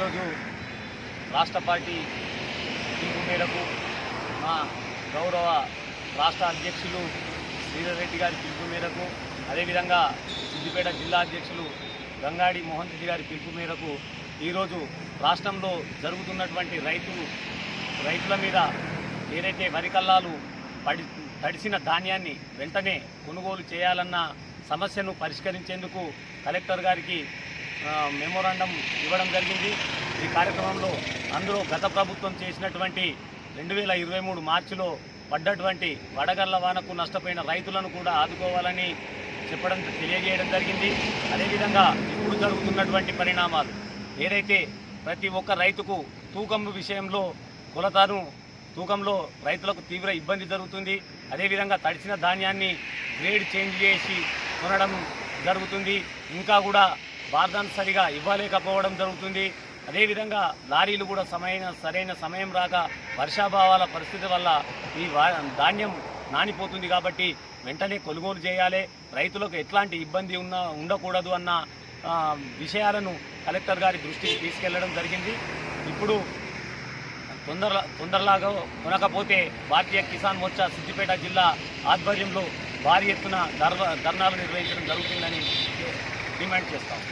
ఈరోజు రాష్ట్ర పార్టీ పిలుపు మేరకు మా గౌరవ రాష్ట్ర అధ్యక్షులు శ్రీధర్ రెడ్డి గారి పిలుపు మేరకు, అదేవిధంగా సిద్దిపేట జిల్లా అధ్యక్షులు గంగాడి మోహన్ రెడ్డి గారి పిలుపు మేరకు ఈరోజు రాష్ట్రంలో జరుగుతున్నటువంటి రైతుల మీద ఏదైతే వరి కల్లాలు తడిసిన ధాన్యాన్ని వెంటనే కొనుగోలు చేయాలన్న సమస్యను పరిష్కరించేందుకు కలెక్టర్ గారికి మెమోరాండం ఇవ్వడం జరిగింది. ఈ కార్యక్రమంలో అందులో గత ప్రభుత్వం చేసినటువంటి 2023 మార్చిలో పడ్డటువంటి వడగళ్ల వానకు నష్టపోయిన రైతులను కూడా ఆదుకోవాలని తెలియజేయడం జరిగింది. అదేవిధంగా ఇప్పుడు జరుగుతున్నటువంటి పరిణామాలు ఏదైతే ప్రతి ఒక్క రైతుకు తూకం విషయంలో తూకంలో రైతులకు తీవ్ర ఇబ్బంది జరుగుతుంది. అదేవిధంగా తడిసిన ధాన్యాన్ని గ్రేడ్ చేంజ్ చేసి కొనడం జరుగుతుంది. ఇంకా కూడా బార్దాన్ సరిగా ఇవ్వలేకపోవడం జరుగుతుంది. అదేవిధంగా లారీలు కూడా సరైన సమయం రాక వర్షాభావాల పరిస్థితి వల్ల ఈ ధాన్యం నానిపోతుంది. కాబట్టి వెంటనే కొనుగోలు చేయాలి, రైతులకు ఎట్లాంటి ఇబ్బంది ఉండకూడదు అన్న విషయాలను కలెక్టర్ గారి దృష్టికి తీసుకెళ్లడం జరిగింది. ఇప్పుడు తొందరలాగా కొనకపోతే భారతీయ కిసాన్ మోర్చా సిద్దిపేట జిల్లా ఆధ్వర్యంలో భారీ ఎత్తున ధర్నాలు నిర్వహించడం జరుగుతుందని డిమాండ్ చేస్తాం.